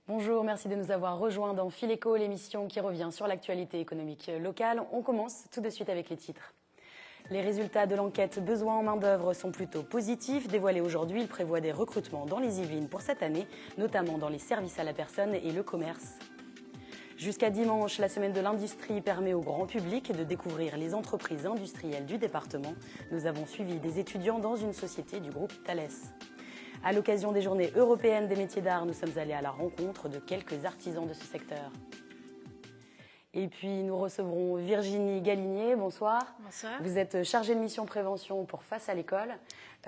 Bonjour, merci de nous avoir rejoints dans Fil Éco, l'émission qui revient sur l'actualité économique locale. On commence tout de suite avec les titres. Les résultats de l'enquête Besoin en main-d'œuvre sont plutôt positifs. Dévoilés aujourd'hui, il prévoit des recrutements dans les Yvelines pour cette année, notamment dans les services à la personne et le commerce. Jusqu'à dimanche, la semaine de l'industrie permet au grand public de découvrir les entreprises industrielles du département. Nous avons suivi des étudiants dans une société du groupe Thales. À l'occasion des journées européennes des métiers d'art, nous sommes allés à la rencontre de quelques artisans de ce secteur. Et puis nous recevrons Virginie Galinier, bonsoir. Bonsoir. Vous êtes chargée de mission prévention pour Face à l'école,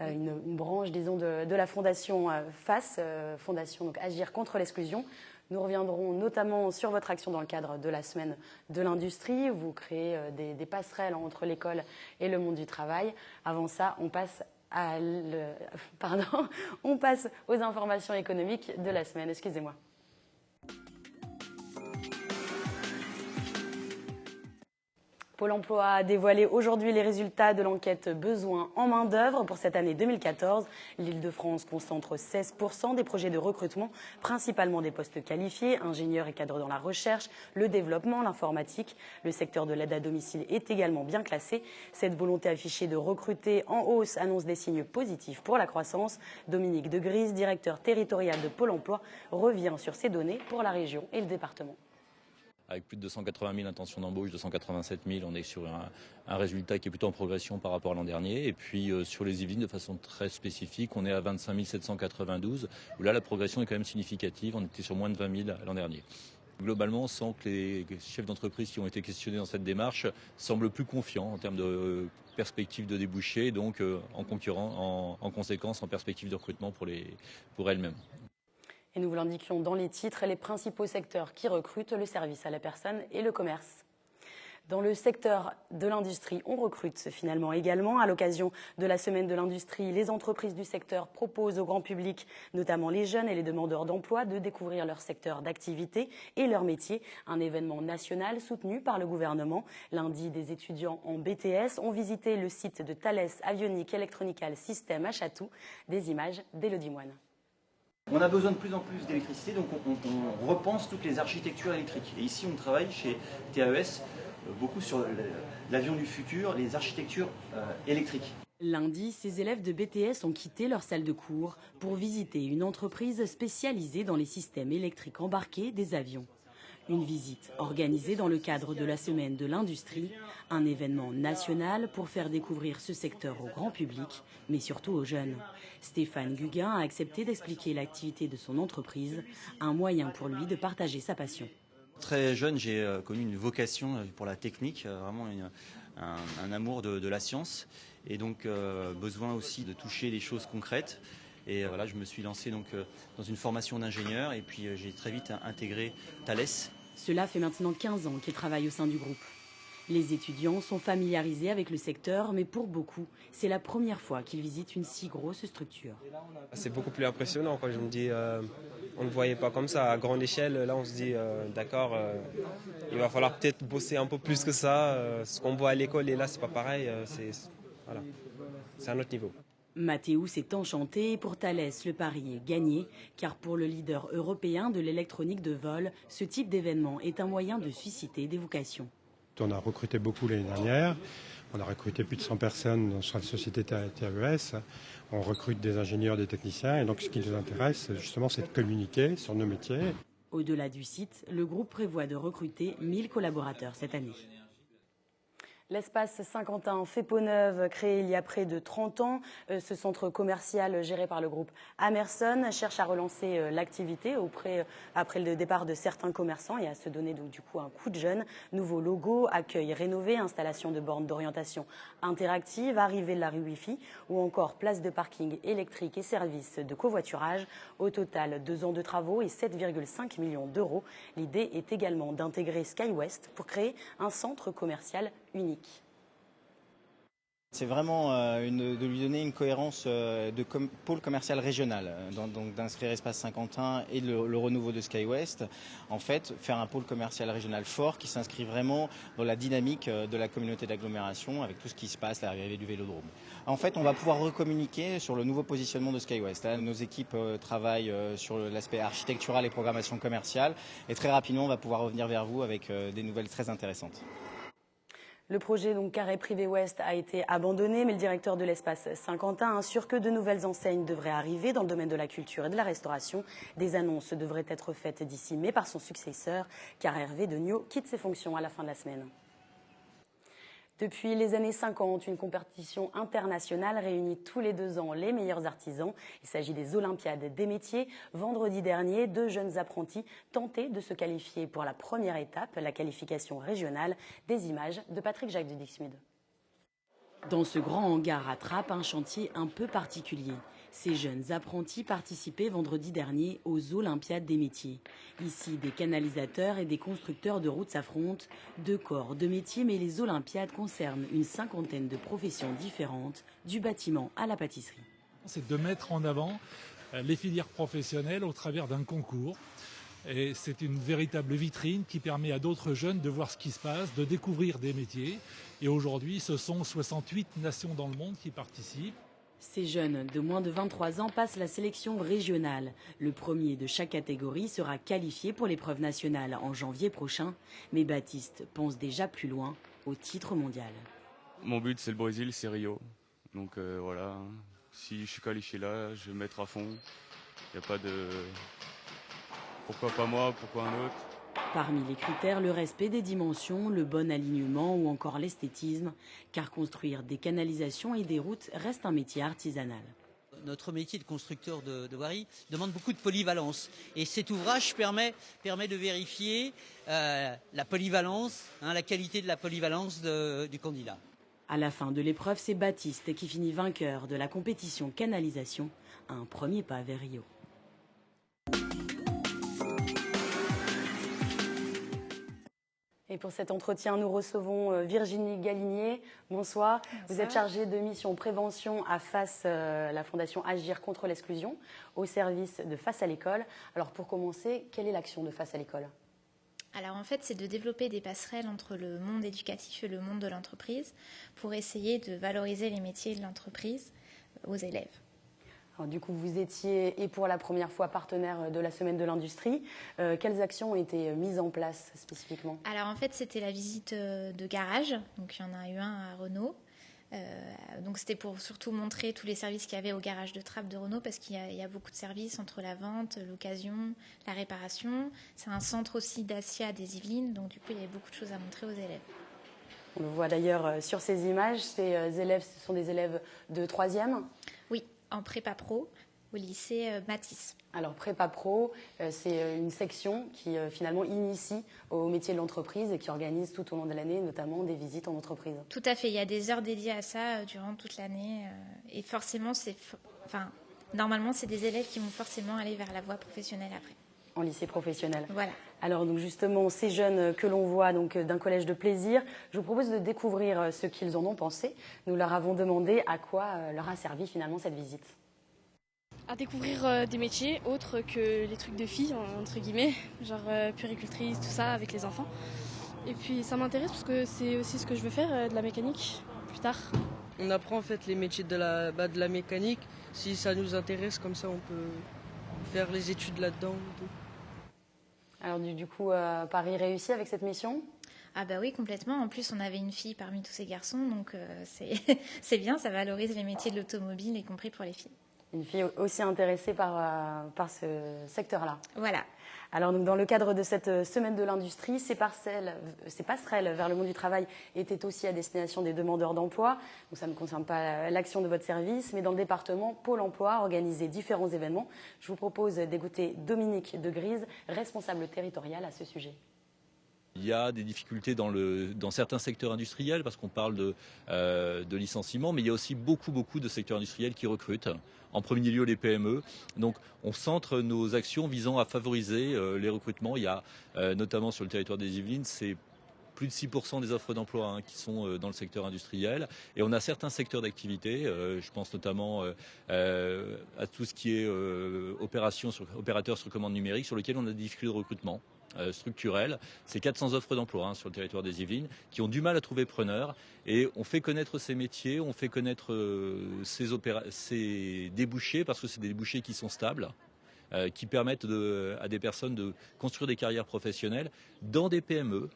une branche, disons, de la fondation Face, fondation donc Agir contre l'exclusion. Nous reviendrons notamment sur votre action dans le cadre de la semaine de l'industrie. Vous créez des passerelles entre l'école et le monde du travail. Avant ça, on passe aux informations économiques de la semaine. Excusez-moi. Pôle emploi a dévoilé aujourd'hui les résultats de l'enquête Besoin en main-d'œuvre pour cette année 2014. L'Île-de-France concentre 16% des projets de recrutement, principalement des postes qualifiés, ingénieurs et cadres dans la recherche, le développement, l'informatique. Le secteur de l'aide à domicile est également bien classé. Cette volonté affichée de recruter en hausse annonce des signes positifs pour la croissance. Dominique Degrise, directeur territorial de Pôle emploi, revient sur ces données pour la région et le département. Avec plus de 280 000 intentions d'embauche, 287 000, on est sur un résultat qui est plutôt en progression par rapport à l'an dernier. Et puis sur les Yvelines, de façon très spécifique, on est à 25 792, où là la progression est quand même significative. On était sur moins de 20 000 l'an dernier. Globalement, on sent que les chefs d'entreprise qui ont été questionnés dans cette démarche semblent plus confiants en termes de perspective de débouchés, donc en conséquence en perspective de recrutement pour elles-mêmes. Et nous vous l'indiquions dans les titres, les principaux secteurs qui recrutent, le service à la personne et le commerce. Dans le secteur de l'industrie, on recrute finalement également. À l'occasion de la semaine de l'industrie, les entreprises du secteur proposent au grand public, notamment les jeunes et les demandeurs d'emploi, de découvrir leur secteur d'activité et leur métier. Un événement national soutenu par le gouvernement. Lundi, des étudiants en BTS ont visité le site de Thales Avionics Electronical Systems à Chatou. Des images d'Élodie Moine. On a besoin de plus en plus d'électricité, donc on repense toutes les architectures électriques. Et ici, on travaille chez TAES beaucoup sur l'avion du futur, les architectures électriques. Lundi, ces élèves de BTS ont quitté leur salle de cours pour visiter une entreprise spécialisée dans les systèmes électriques embarqués des avions. Une visite organisée dans le cadre de la semaine de l'industrie, un événement national pour faire découvrir ce secteur au grand public, mais surtout aux jeunes. Stéphane Guguin a accepté d'expliquer l'activité de son entreprise, un moyen pour lui de partager sa passion. Très jeune, j'ai connu une vocation pour la technique, vraiment un amour de la science, et donc besoin aussi de toucher les choses concrètes. Et voilà, je me suis lancé donc dans une formation d'ingénieur et puis j'ai très vite intégré Thales. Cela fait maintenant 15 ans qu'il travaille au sein du groupe. Les étudiants sont familiarisés avec le secteur, mais pour beaucoup, c'est la première fois qu'ils visitent une si grosse structure. C'est beaucoup plus impressionnant quand je me dis, on ne voyait pas comme ça à grande échelle. Là, on se dit, d'accord, il va falloir peut-être bosser un peu plus que ça. Ce qu'on voit à l'école et là, c'est pas pareil. C'est un autre niveau. Mathéus est enchanté et pour Thales, le pari est gagné, car pour le leader européen de l'électronique de vol, ce type d'événement est un moyen de susciter des vocations. On a recruté beaucoup l'année dernière, on a recruté plus de 100 personnes sur la société TAES, on recrute des ingénieurs, des techniciens, et donc ce qui nous intéresse, justement, c'est de communiquer sur nos métiers. Au-delà du site, le groupe prévoit de recruter 1000 collaborateurs cette année. L'espace Saint-Quentin fait peau neuve, créé il y a près de 30 ans. Ce centre commercial géré par le groupe Amerson cherche à relancer l'activité après le départ de certains commerçants et à se donner donc du coup un coup de jeune. Nouveau logo, accueil rénové, installation de bornes d'orientation interactive, arrivée de la rue Wi-Fi ou encore place de parking électrique et services de covoiturage. Au total, 2 ans de travaux et 7,5 millions d'euros. L'idée est également d'intégrer SkyWest pour créer un centre commercial unique. C'est vraiment de lui donner une cohérence de pôle commercial régional, donc d'inscrire Espace Saint-Quentin et le renouveau de SkyWest. En fait, faire un pôle commercial régional fort qui s'inscrit vraiment dans la dynamique de la communauté d'agglomération avec tout ce qui se passe, l'arrivée du Vélodrome. En fait, on va pouvoir recommuniquer sur le nouveau positionnement de SkyWest. Là, nos équipes travaillent sur l'aspect architectural et programmation commerciale et très rapidement, on va pouvoir revenir vers vous avec des nouvelles très intéressantes. Le projet donc Carré Privé Ouest a été abandonné, mais le directeur de l'Espace Saint-Quentin assure que de nouvelles enseignes devraient arriver dans le domaine de la culture et de la restauration. Des annonces devraient être faites d'ici mai par son successeur, car Hervé Degnaud quitte ses fonctions à la fin de la semaine. Depuis les années 50, une compétition internationale réunit tous les 2 ans les meilleurs artisans. Il s'agit des Olympiades des métiers. Vendredi dernier, 2 jeunes apprentis tentaient de se qualifier pour la première étape, la qualification régionale. Des images de Patrick Jacques de Dixmude. Dans ce grand hangar à Trappes, un chantier un peu particulier. Ces jeunes apprentis participaient vendredi dernier aux Olympiades des métiers. Ici, des canalisateurs et des constructeurs de routes s'affrontent. 2 corps de métiers, mais les Olympiades concernent une 50aine de professions différentes, du bâtiment à la pâtisserie. C'est de mettre en avant les filières professionnelles au travers d'un concours. Et c'est une véritable vitrine qui permet à d'autres jeunes de voir ce qui se passe, de découvrir des métiers. Et aujourd'hui, ce sont 68 nations dans le monde qui participent. Ces jeunes de moins de 23 ans passent la sélection régionale. Le premier de chaque catégorie sera qualifié pour l'épreuve nationale en janvier prochain. Mais Baptiste pense déjà plus loin, au titre mondial. Mon but, c'est le Brésil, c'est Rio. Donc voilà, si je suis qualifié là, je vais mettre à fond. Il n'y a pas de... Pourquoi pas moi, pourquoi un autre? Parmi les critères, le respect des dimensions, le bon alignement ou encore l'esthétisme, car construire des canalisations et des routes reste un métier artisanal. Notre métier de constructeur de voirie demande beaucoup de polyvalence. Et cet ouvrage permet de vérifier la polyvalence, la qualité de la polyvalence du candidat. À la fin de l'épreuve, c'est Baptiste qui finit vainqueur de la compétition canalisation, un premier pas vers Rio. Et pour cet entretien, nous recevons Virginie Galinier. Bonsoir. Vous êtes chargée de mission prévention à FACE, la Fondation Agir contre l'exclusion, au service de Face à l'école. Alors pour commencer, quelle est l'action de Face à l'école ? Alors en fait, c'est de développer des passerelles entre le monde éducatif et le monde de l'entreprise pour essayer de valoriser les métiers de l'entreprise aux élèves. Alors, du coup, vous étiez, et pour la première fois, partenaire de la Semaine de l'Industrie. Quelles actions ont été mises en place spécifiquement ? Alors en fait, c'était la visite de garage. Donc il y en a eu un à Renault. Donc c'était pour surtout montrer tous les services qu'il y avait au garage de Trappes de Renault, parce qu'il y a beaucoup de services entre la vente, l'occasion, la réparation. C'est un centre aussi d'Acia des Yvelines, donc du coup il y avait beaucoup de choses à montrer aux élèves. On le voit d'ailleurs sur ces images. Ces élèves, ce sont des élèves de 3e ? Oui, en prépa pro au lycée Matisse. Alors prépa pro, c'est une section qui finalement initie au métier de l'entreprise et qui organise tout au long de l'année notamment des visites en entreprise. Tout à fait, il y a des heures dédiées à ça durant toute l'année et forcément, normalement c'est des élèves qui vont forcément aller vers la voie professionnelle après. En lycée professionnel. Voilà. Alors donc justement, ces jeunes que l'on voit donc d'un collège de plaisir, je vous propose de découvrir ce qu'ils en ont pensé. Nous leur avons demandé à quoi leur a servi finalement cette visite. À découvrir des métiers autres que les trucs de filles, entre guillemets, genre puéricultrice, tout ça, avec les enfants. Et puis ça m'intéresse parce que c'est aussi ce que je veux faire, de la mécanique, plus tard. On apprend en fait les métiers de la mécanique. Si ça nous intéresse, comme ça on peut faire les études là-dedans. Alors du coup, Paris réussit avec cette mission ? Ah bah oui, complètement. En plus, on avait une fille parmi tous ces garçons, donc c'est bien, ça valorise les métiers de l'automobile, y compris pour les filles. Une fille aussi intéressée par ce secteur-là. Voilà. Alors donc, dans le cadre de cette semaine de l'industrie, ces passerelles vers le monde du travail étaient aussi à destination des demandeurs d'emploi. Donc ça ne concerne pas l'action de votre service, mais dans le département, Pôle emploi a organisé différents événements. Je vous propose d'écouter Dominique de Grise, responsable territorial à ce sujet. Il y a des difficultés dans certains secteurs industriels parce qu'on parle de licenciements, mais il y a aussi beaucoup de secteurs industriels qui recrutent. En premier lieu, les PME. Donc, on centre nos actions visant à favoriser les recrutements. Il y a notamment sur le territoire des Yvelines, c'est plus de 6% des offres d'emploi qui sont dans le secteur industriel. Et on a certains secteurs d'activité, je pense notamment à tout ce qui est opérateur sur commande numérique, sur lequel on a des difficultés de recrutement structurelles. C'est 400 offres d'emploi sur le territoire des Yvelines qui ont du mal à trouver preneurs. Et on fait connaître ces métiers, on fait connaître ces débouchés, parce que c'est des débouchés qui sont stables, qui permettent à des personnes de construire des carrières professionnelles dans des PME.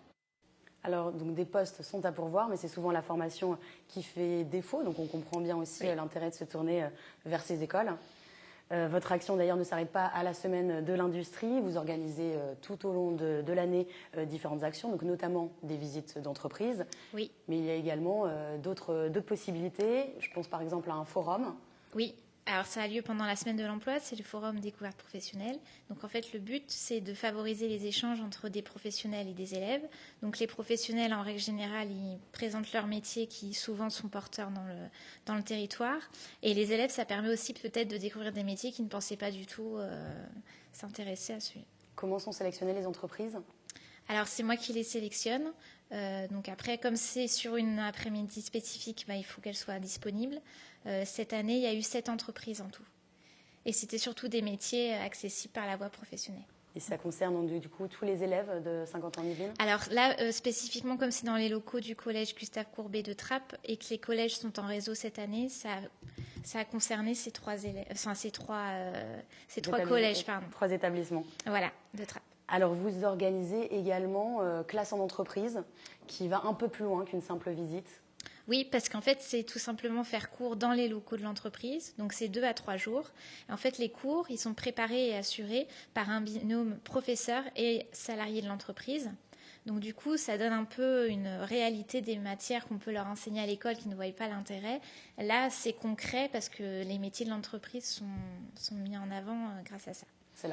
Alors, donc, des postes sont à pourvoir, mais c'est souvent la formation qui fait défaut. Donc, on comprend bien aussi l'intérêt de se tourner vers ces écoles. Votre action, d'ailleurs, ne s'arrête pas à la semaine de l'industrie. Vous organisez tout au long de l'année différentes actions, donc notamment des visites d'entreprise. Oui. Mais il y a également d'autres possibilités. Je pense par exemple à un forum. Oui. Alors ça a lieu pendant la semaine de l'emploi, c'est le forum découverte professionnelle. Donc en fait le but c'est de favoriser les échanges entre des professionnels et des élèves. Donc les professionnels en règle générale ils présentent leurs métiers qui souvent sont porteurs dans le territoire. Et les élèves ça permet aussi peut-être de découvrir des métiers qu'ils ne pensaient pas du tout s'intéresser à celui. Comment sont sélectionnées les entreprises ? Alors c'est moi qui les sélectionne. Donc après, comme c'est sur une après-midi spécifique, il faut qu'elle soit disponible. Cette année, il y a eu 7 entreprises en tout. Et c'était surtout des métiers accessibles par la voie professionnelle. Et ça concerne du coup tous les élèves de Saint-Quentin-en-Yvelines ? Alors là, spécifiquement, comme c'est dans les locaux du collège Gustave Courbet de Trappes et que les collèges sont en réseau cette année, ça a concerné ces 3 élèves, enfin ces trois collèges, pardon. 3 établissements. Voilà, de Trappes. Alors, vous organisez également classe en entreprise, qui va un peu plus loin qu'une simple visite. Oui, parce qu'en fait, c'est tout simplement faire cours dans les locaux de l'entreprise. Donc, c'est 2 à 3 jours. Et en fait, les cours, ils sont préparés et assurés par un binôme professeur et salarié de l'entreprise. Donc, du coup, ça donne un peu une réalité des matières qu'on peut leur enseigner à l'école qui ne voient pas l'intérêt. Là, c'est concret parce que les métiers de l'entreprise sont mis en avant grâce à ça. Ça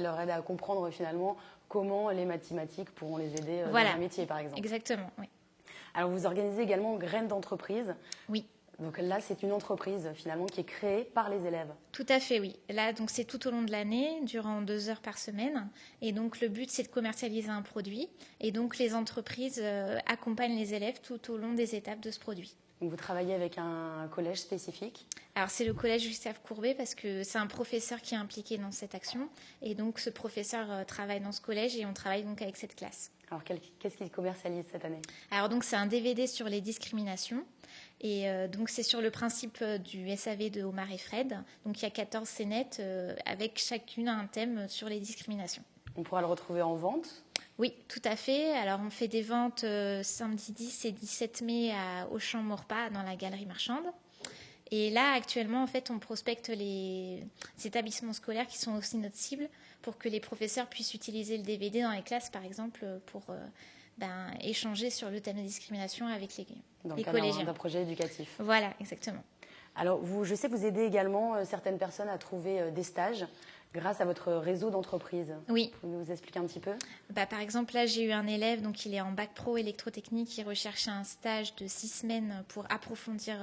leur aide à comprendre finalement comment les mathématiques pourront les aider dans un métier, par exemple. Exactement, oui. Alors, vous organisez également Graines d'entreprise. Oui. Donc là, c'est une entreprise finalement qui est créée par les élèves. Tout à fait, oui. Là, donc c'est tout au long de l'année, durant 2 heures par semaine. Et donc le but, c'est de commercialiser un produit. Et donc les entreprises accompagnent les élèves tout au long des étapes de ce produit. Donc vous travaillez avec un collège spécifique ? Alors c'est le collège Gustave Courbet parce que c'est un professeur qui est impliqué dans cette action. Et donc ce professeur travaille dans ce collège et on travaille donc avec cette classe. Alors qu'est-ce qu'il commercialise cette année ? Alors donc c'est un DVD sur les discriminations. Et donc c'est sur le principe du SAV de Omar et Fred. Donc il y a 14 scénettes avec chacune un thème sur les discriminations. On pourra le retrouver en vente ? Oui, tout à fait. Alors on fait des ventes samedi 10 et 17 mai à Auchan-Maurepas dans la galerie marchande. Et là actuellement en fait on prospecte les établissements scolaires qui sont aussi notre cible pour que les professeurs puissent utiliser le DVD dans les classes par exemple pour échanger sur le thème de discrimination avec les collégiens. Dans un projet éducatif. Voilà, exactement. Alors, je sais que vous aidez également certaines personnes à trouver des stages grâce à votre réseau d'entreprises. Oui. Vous pouvez nous expliquer un petit peu ? Par exemple, là, j'ai eu un élève, donc il est en bac pro électrotechnique, qui recherchait un stage de 6 semaines pour approfondir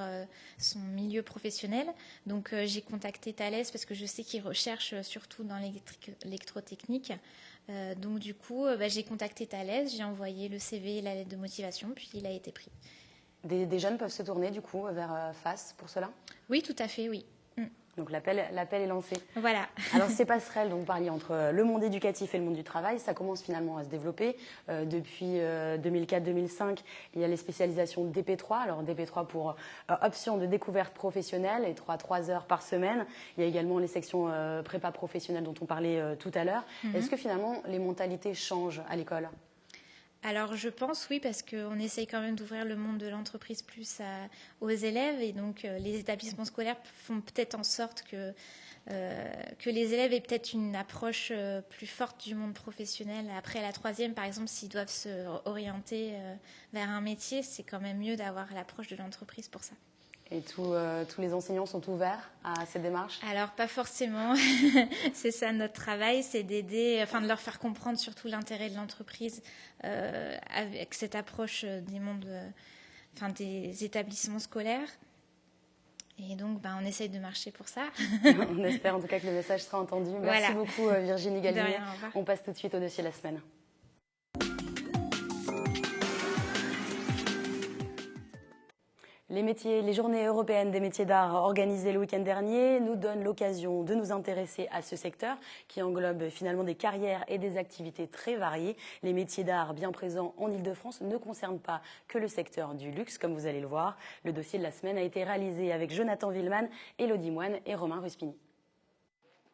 son milieu professionnel. Donc, j'ai contacté Thales parce que je sais qu'il recherche surtout dans l'électrotechnique. Donc, du coup, j'ai contacté Thales, j'ai envoyé le CV et la lettre de motivation, puis il a été pris. Des jeunes peuvent se tourner, du coup, vers FAS pour cela ? Oui, tout à fait, oui. Donc l'appel est lancé. Voilà. Alors ces passerelles dont vous parliez entre le monde éducatif et le monde du travail, ça commence finalement à se développer. Depuis 2004-2005, il y a les spécialisations DP3. Alors DP3 pour option de découverte professionnelle et 3 heures par semaine. Il y a également les sections prépa professionnelle dont on parlait tout à l'heure. Est-ce que finalement les mentalités changent à l'école ? Alors je pense oui, parce qu'on essaye quand même d'ouvrir le monde de l'entreprise plus aux élèves et donc les établissements scolaires font peut-être en sorte que les élèves aient peut-être une approche plus forte du monde professionnel. Après la 3e, par exemple, s'ils doivent se orienter vers un métier, c'est quand même mieux d'avoir l'approche de l'entreprise pour ça. Et tous les enseignants sont ouverts à cette démarche ? Alors, pas forcément. C'est ça notre travail, c'est d'aider, de leur faire comprendre surtout l'intérêt de l'entreprise avec cette approche des mondes, des établissements scolaires. Et donc, on essaye de marcher pour ça. On espère en tout cas que le message sera entendu. Merci beaucoup Virginie Gallinet. On passe tout de suite au dossier de la semaine. Les journées européennes des métiers d'art organisées le week-end dernier nous donnent l'occasion de nous intéresser à ce secteur qui englobe finalement des carrières et des activités très variées. Les métiers d'art bien présents en Ile-de-France ne concernent pas que le secteur du luxe, comme vous allez le voir. Le dossier de la semaine a été réalisé avec Jonathan Villeman, Élodie Moine et Romain Ruspini.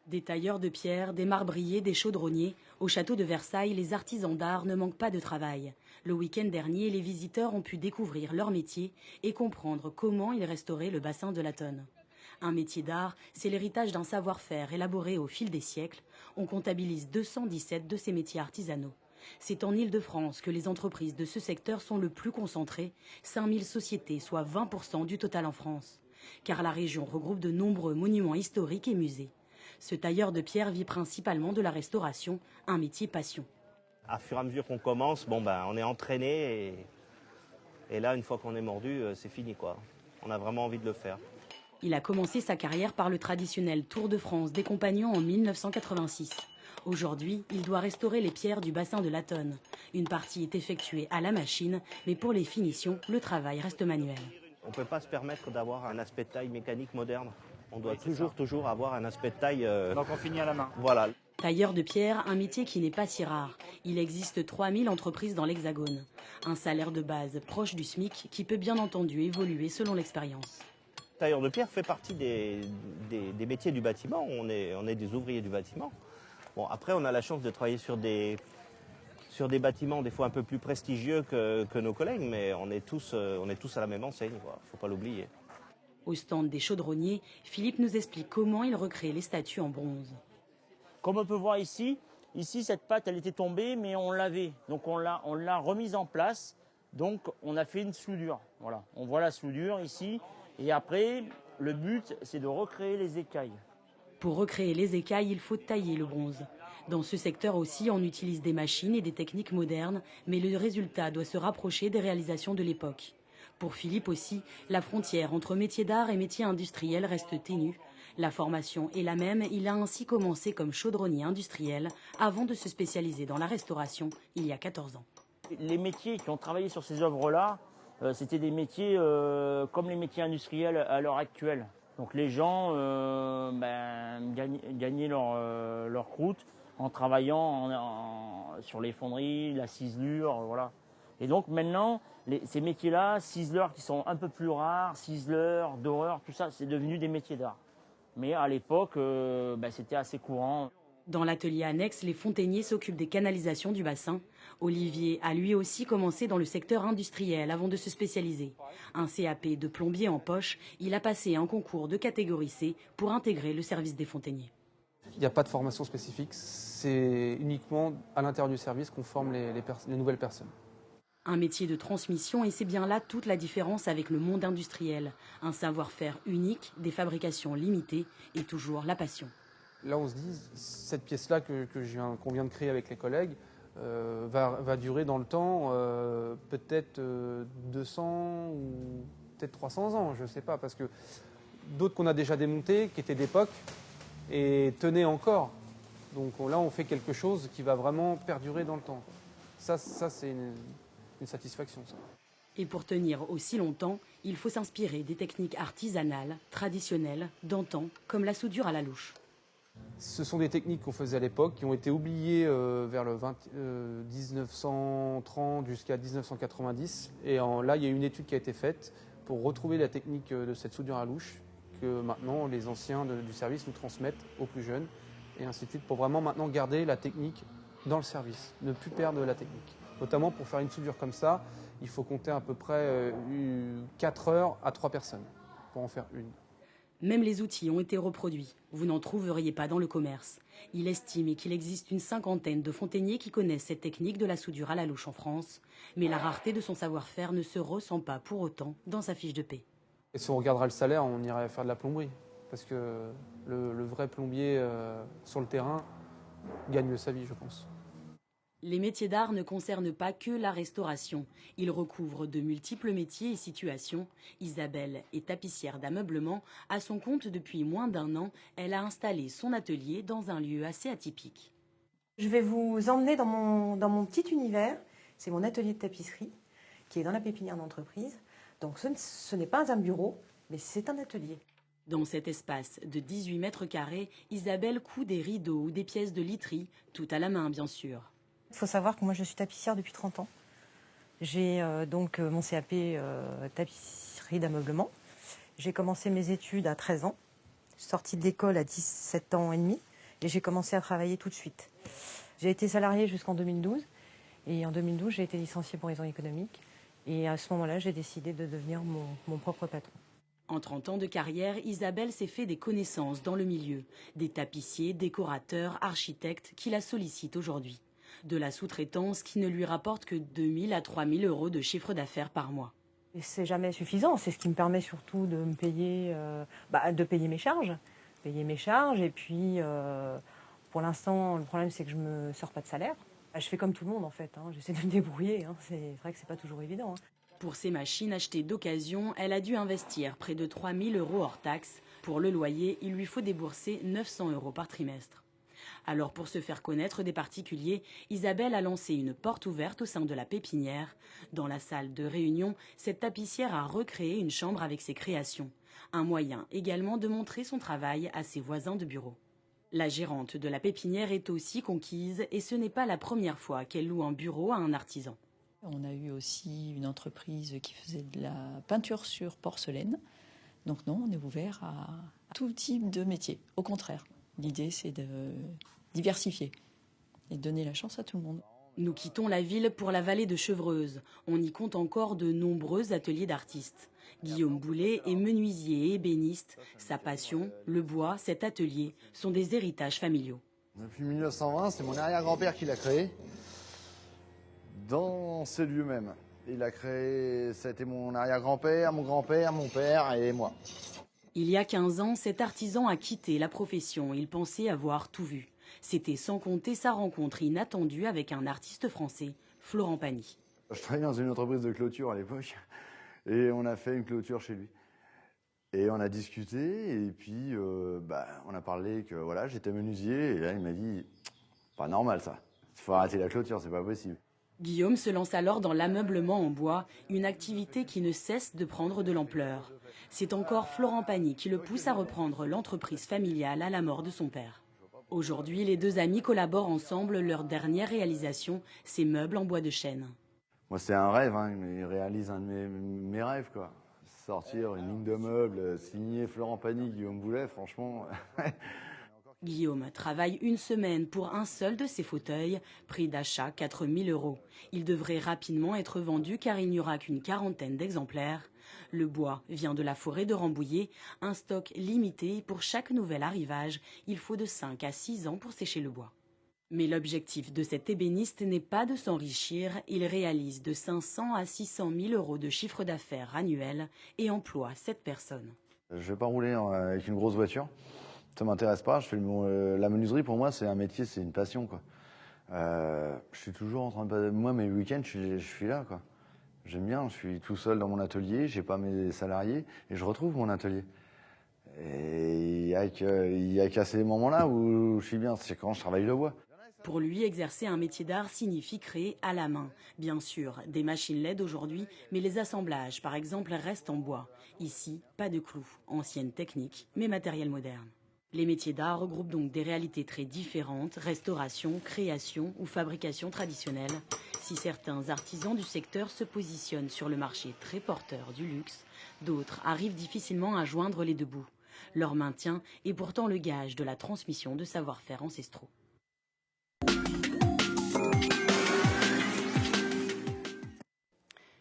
Des tailleurs de pierre, des marbriers, des chaudronniers. Au château de Versailles, les artisans d'art ne manquent pas de travail. Le week-end dernier, les visiteurs ont pu découvrir leur métier et comprendre comment ils restauraient le bassin de la Tonne. Un métier d'art, c'est l'héritage d'un savoir-faire élaboré au fil des siècles. On comptabilise 217 de ces métiers artisanaux. C'est en Ile-de-France que les entreprises de ce secteur sont le plus concentrées, 5000 sociétés, soit 20% du total en France. Car la région regroupe de nombreux monuments historiques et musées. Ce tailleur de pierre vit principalement de la restauration, un métier passion. À fur et à mesure qu'on commence, on est entraîné et là, une fois qu'on est mordu, c'est fini, quoi. On a vraiment envie de le faire. Il a commencé sa carrière par le traditionnel Tour de France des Compagnons en 1986. Aujourd'hui, il doit restaurer les pierres du bassin de la Tonne. Une partie est effectuée à la machine, mais pour les finitions, le travail reste manuel. On ne peut pas se permettre d'avoir un aspect de taille mécanique moderne. On doit toujours avoir un aspect de taille... Donc on finit à la main. Voilà. Tailleur de pierre, un métier qui n'est pas si rare. Il existe 3000 entreprises dans l'Hexagone. Un salaire de base proche du SMIC qui peut bien entendu évoluer selon l'expérience. Tailleur de pierre fait partie des métiers du bâtiment. On est des ouvriers du bâtiment. Bon, après, on a la chance de travailler sur des bâtiments des fois un peu plus prestigieux que nos collègues, mais on est tous à la même enseigne, il ne faut pas l'oublier. Au stand des chaudronniers, Philippe nous explique comment il recrée les statues en bronze. Comme on peut voir ici, cette pâte elle était tombée mais on l'avait. Donc on l'a remise en place. Donc on a fait une soudure. Voilà, on voit la soudure ici. Et après, le but c'est de recréer les écailles. Pour recréer les écailles, il faut tailler le bronze. Dans ce secteur aussi, on utilise des machines et des techniques modernes, mais le résultat doit se rapprocher des réalisations de l'époque. Pour Philippe aussi, la frontière entre métier d'art et métier industriel reste ténue. La formation est la même, il a ainsi commencé comme chaudronnier industriel avant de se spécialiser dans la restauration il y a 14 ans. Les métiers qui ont travaillé sur ces œuvres-là, c'était des métiers comme les métiers industriels à l'heure actuelle. Donc les gens gagnaient leur croûte en travaillant sur les fonderies, la ciselure, voilà. Et donc maintenant, ces métiers-là, ciseleurs qui sont un peu plus rares, ciseleurs, doreurs, tout ça, c'est devenu des métiers d'art. Mais à l'époque, c'était assez courant. Dans l'atelier annexe, les fontainiers s'occupent des canalisations du bassin. Olivier a lui aussi commencé dans le secteur industriel avant de se spécialiser. Un CAP de plombier en poche, il a passé un concours de catégorie C pour intégrer le service des fontainiers. Il n'y a pas de formation spécifique, c'est uniquement à l'intérieur du service qu'on forme les nouvelles personnes. Un métier de transmission et c'est bien là toute la différence avec le monde industriel. Un savoir-faire unique, des fabrications limitées et toujours la passion. Là on se dit, cette pièce-là qu'on vient de créer avec les collègues va durer dans le temps peut-être 200 ou peut-être 300 ans, je ne sais pas, parce que d'autres qu'on a déjà démontés, qui étaient d'époque, et tenaient encore. Donc là on fait quelque chose qui va vraiment perdurer dans le temps. Ça c'est une satisfaction. Ça. Et pour tenir aussi longtemps, il faut s'inspirer des techniques artisanales, traditionnelles, d'antan, comme la soudure à la louche. Ce sont des techniques qu'on faisait à l'époque, qui ont été oubliées vers le 1930 jusqu'à 1990. Et là, il y a une étude qui a été faite pour retrouver la technique de cette soudure à louche, que maintenant les anciens du service nous transmettent aux plus jeunes, et ainsi de suite, pour vraiment maintenant garder la technique dans le service, ne plus perdre la technique. Notamment pour faire une soudure comme ça, il faut compter à peu près 4 heures à 3 personnes pour en faire une. Même les outils ont été reproduits. Vous n'en trouveriez pas dans le commerce. Il estime qu'il existe une 50aine de fontainiers qui connaissent cette technique de la soudure à la louche en France. Mais la rareté de son savoir-faire ne se ressent pas pour autant dans sa fiche de paie. Et si on regardera le salaire, on irait faire de la plomberie. Parce que le vrai plombier sur le terrain gagne mieux sa vie, je pense. Les métiers d'art ne concernent pas que la restauration. Ils recouvrent de multiples métiers et situations. Isabelle est tapissière d'ameublement. À son compte depuis moins d'1 an, elle a installé son atelier dans un lieu assez atypique. Je vais vous emmener dans mon petit univers. C'est mon atelier de tapisserie qui est dans la pépinière d'entreprise. Donc ce n'est pas un bureau, mais c'est un atelier. Dans cet espace de 18 mètres carrés, Isabelle coud des rideaux ou des pièces de literie, tout à la main bien sûr. Il faut savoir que moi je suis tapissière depuis 30 ans. J'ai donc mon CAP tapisserie d'ameublement. J'ai commencé mes études à 13 ans, sortie d'école à 17 ans et demi et j'ai commencé à travailler tout de suite. J'ai été salariée jusqu'en 2012 et en 2012 j'ai été licenciée pour raisons économiques et à ce moment-là j'ai décidé de devenir mon propre patron. En 30 ans de carrière, Isabelle s'est fait des connaissances dans le milieu, des tapissiers, décorateurs, architectes qui la sollicitent aujourd'hui. De la sous-traitance qui ne lui rapporte que 2 000 à 3 000 euros de chiffre d'affaires par mois. Et c'est jamais suffisant, c'est ce qui me permet surtout de me payer, de payer mes charges. Et puis, pour l'instant, le problème c'est que je ne me sors pas de salaire. Je fais comme tout le monde en fait, j'essaie de me débrouiller, c'est vrai que c'est pas toujours évident. Pour ces machines achetées d'occasion, elle a dû investir près de 3 000 euros hors taxes. Pour le loyer, il lui faut débourser 900 euros par trimestre. Alors pour se faire connaître des particuliers, Isabelle a lancé une porte ouverte au sein de la pépinière. Dans la salle de réunion, cette tapissière a recréé une chambre avec ses créations. Un moyen également de montrer son travail à ses voisins de bureau. La gérante de la pépinière est aussi conquise et ce n'est pas la première fois qu'elle loue un bureau à un artisan. On a eu aussi une entreprise qui faisait de la peinture sur porcelaine. Donc non, on est ouvert à tout type de métier. Au contraire, l'idée c'est de diversifier et de donner la chance à tout le monde. Nous quittons la ville pour la vallée de Chevreuse. On y compte encore de nombreux ateliers d'artistes. Guillaume Boulet est menuisier et ébéniste. Sa passion, le bois, cet atelier, sont des héritages familiaux. Depuis 1920, c'est mon arrière-grand-père qui l'a créé. Dans ce lieu même. Il a créé, ça a été mon arrière-grand-père, mon grand-père, mon père et moi. Il y a 15 ans, cet artisan a quitté la profession. Il pensait avoir tout vu. C'était sans compter sa rencontre inattendue avec un artiste français, Florent Pagny. Je travaillais dans une entreprise de clôture à l'époque et on a fait une clôture chez lui. Et on a discuté et puis on a parlé que voilà, j'étais menuisier et là il m'a dit « Pas normal ça, il faut arrêter la clôture, c'est pas possible ». Guillaume se lance alors dans l'ameublement en bois, une activité qui ne cesse de prendre de l'ampleur. C'est encore Florent Pagny qui le pousse à reprendre l'entreprise familiale à la mort de son père. Aujourd'hui, les deux amis collaborent ensemble. Leur dernière réalisation, ces meubles en bois de chêne. Moi, c'est un rêve, il réalise un de mes rêves, quoi. Sortir une ligne de meubles signée Florent Pagny, Guillaume Boulet, franchement. Guillaume travaille une semaine pour un seul de ses fauteuils, prix d'achat 4 000 euros. Il devrait rapidement être vendu car il n'y aura qu'une quarantaine d'exemplaires. Le bois vient de la forêt de Rambouillet, un stock limité. Pour chaque nouvel arrivage, il faut de 5 à 6 ans pour sécher le bois. Mais l'objectif de cet ébéniste n'est pas de s'enrichir. Il réalise de 500 à 600 000 euros de chiffre d'affaires annuel et emploie 7 personnes. Je ne vais pas rouler avec une grosse voiture. Ça m'intéresse pas. Je fais la menuiserie, pour moi, c'est un métier, c'est une passion, quoi. Je suis toujours en train de... Moi, mes week-ends, je suis là, quoi. J'aime bien, je suis tout seul dans mon atelier, j'ai pas mes salariés, et je retrouve mon atelier. Et il y a qu'à ces moments-là où je suis bien, c'est quand je travaille le bois. Pour lui, exercer un métier d'art signifie créer à la main. Bien sûr, des machines LED aujourd'hui, mais les assemblages, par exemple, restent en bois. Ici, pas de clous, ancienne technique, mais matériel moderne. Les métiers d'art regroupent donc des réalités très différentes, restauration, création ou fabrication traditionnelle. Si certains artisans du secteur se positionnent sur le marché très porteur du luxe, d'autres arrivent difficilement à joindre les deux bouts. Leur maintien est pourtant le gage de la transmission de savoir-faire ancestraux.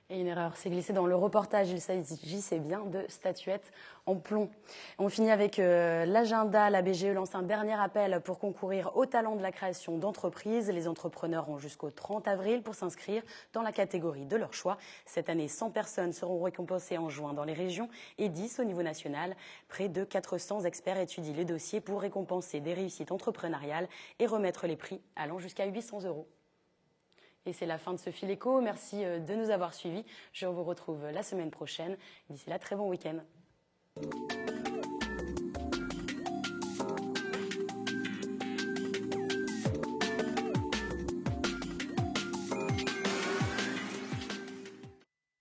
Et une erreur s'est glissée dans le reportage. Il s'agissait bien de statuettes en plomb. On finit avec l'agenda. La BGE lance un dernier appel pour concourir au talent de la création d'entreprises. Les entrepreneurs ont jusqu'au 30 avril pour s'inscrire dans la catégorie de leur choix. Cette année, 100 personnes seront récompensées en juin dans les régions et 10 au niveau national. Près de 400 experts étudient les dossiers pour récompenser des réussites entrepreneuriales et remettre les prix allant jusqu'à 800 €. Et c'est la fin de ce Fil Éco. Merci de nous avoir suivis. Je vous retrouve la semaine prochaine. D'ici là, très bon week-end.